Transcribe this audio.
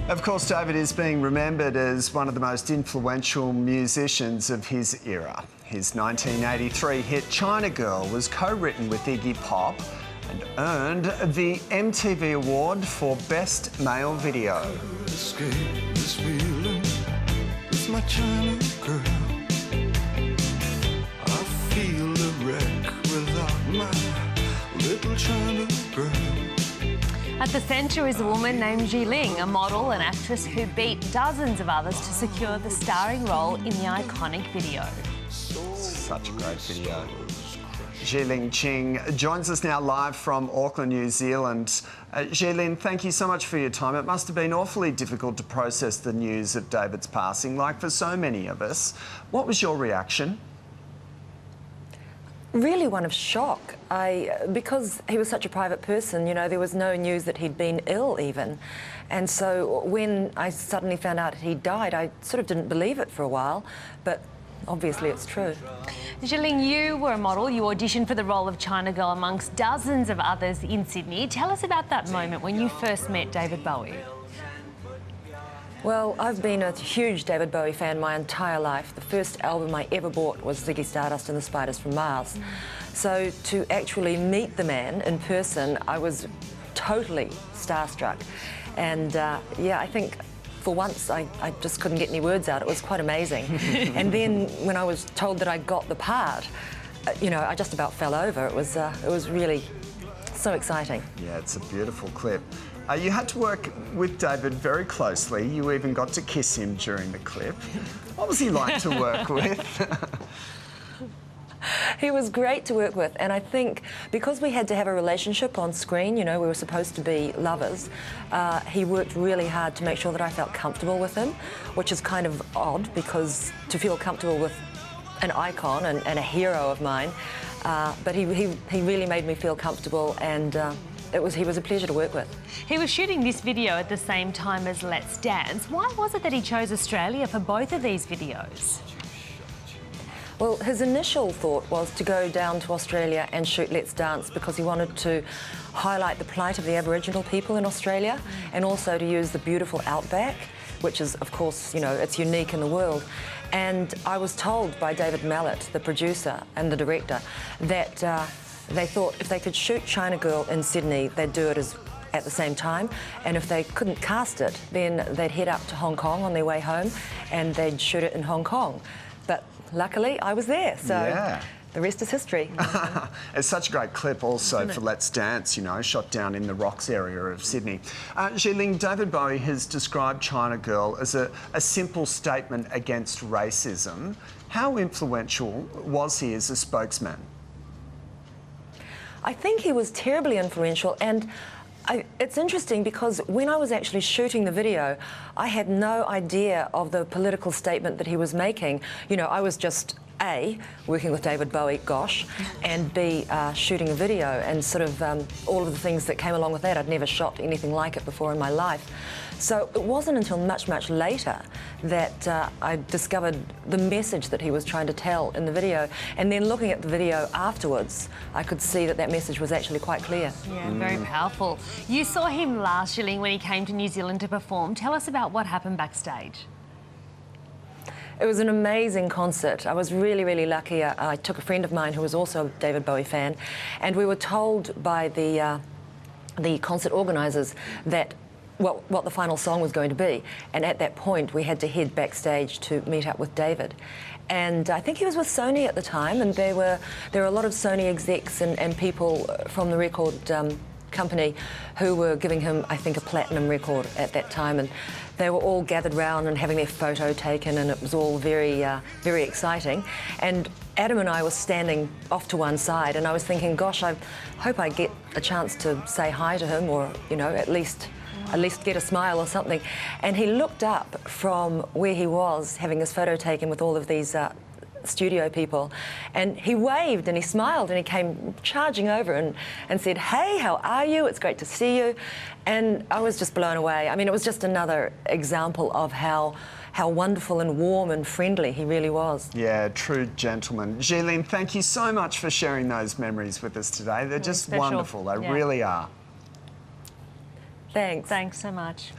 Of course, David is being remembered as one of the most influential musicians of his era. His 1983 hit China Girl was co-written with Iggy Pop and earned the MTV Award for Best Male Video. Escape this feeling with my China girl. I feel a wreck without my little China girl. At the centre is a woman named Geeling, a model and actress who beat dozens of others to secure the starring role in the iconic video. Such a great video. Geeling Ching joins us now live from Auckland, New Zealand. Geeling, thank you so much for your time. It must have been awfully difficult to process the news of David's passing, like for so many of us. What was your reaction? Really one of shock. Because he was such a private person, you know, there was no news that he'd been ill even. And so when I suddenly found out he died, I sort of didn't believe it for a while, but obviously it's true. Geeling, you were a model. You auditioned for the role of China Girl amongst dozens of others in Sydney. Tell us about that moment when you first met David Bowie. Well, I've been a huge David Bowie fan my entire life. The first album I ever bought was Ziggy Stardust and the Spiders from Mars. So to actually meet the man in person, I was totally starstruck. And yeah, I think for once I just couldn't get any words out. It was quite amazing. And then when I was told that I got the part, you know, I just about fell over. It was really so exciting. Yeah, it's a beautiful clip. You had to work with David very closely. You even got to kiss him during the clip. What was he like to work with? He was great to work with, and I think because we had to have a relationship on screen, you know, we were supposed to be lovers, he worked really hard to make sure that I felt comfortable with him, which is kind of odd because to feel comfortable with an icon and a hero of mine, but he really made me feel comfortable, and he was a pleasure to work with. He was shooting this video at the same time as Let's Dance. Why was it that he chose Australia for both of these videos? Well, his initial thought was to go down to Australia and shoot Let's Dance because he wanted to highlight the plight of the Aboriginal people in Australia and also to use the beautiful outback, which is, of course, you know, it's unique in the world. And I was told by David Mallet, the producer and the director, that they thought if they could shoot China Girl in Sydney, they'd do it at the same time, and if they couldn't cast it, then they'd head up to Hong Kong on their way home and they'd shoot it in Hong Kong. But luckily, I was there, so yeah. The rest is history. It's such a great clip also for Let's Dance, you know, shot down in the Rocks area of Sydney. Geeling, David Bowie has described China Girl as a simple statement against racism. How influential was he as a spokesman? I think he was terribly influential, and it's interesting because when I was actually shooting the video, I had no idea of the political statement that he was making. You know, I was just A, working with David Bowie, gosh, and B, shooting a video, and sort of all of the things that came along with that. I'd never shot anything like it before in my life. So it wasn't until much, much later that I discovered the message that he was trying to tell in the video. And then looking at the video afterwards, I could see that that message was actually quite clear. Yeah, very powerful. You saw him last, Geeling, when he came to New Zealand to perform. Tell us about what happened backstage. It was an amazing concert. I was really, really lucky. I took a friend of mine who was also a David Bowie fan, and we were told by the concert organisers that what the final song was going to be. And at that point, we had to head backstage to meet up with David. And I think he was with Sony at the time, and there were a lot of Sony execs and people from the record company who were giving him, I think, a platinum record at that time, and they were all gathered round and having their photo taken, and it was all very, very exciting. And Adam and I were standing off to one side, and I was thinking, gosh, I hope I get a chance to say hi to him, or, you know, at least get a smile or something. And he looked up from where he was having his photo taken with all of these studio people, and he waved and he smiled and he came charging over and said, "Hey, how are you? It's great to see you." And I was just blown away. I mean, it was just another example of how wonderful and warm and friendly he really was. Yeah, true gentleman. Geeling, thank you so much for sharing those memories with us today. They're just wonderful. They really are. Thanks. Thanks so much.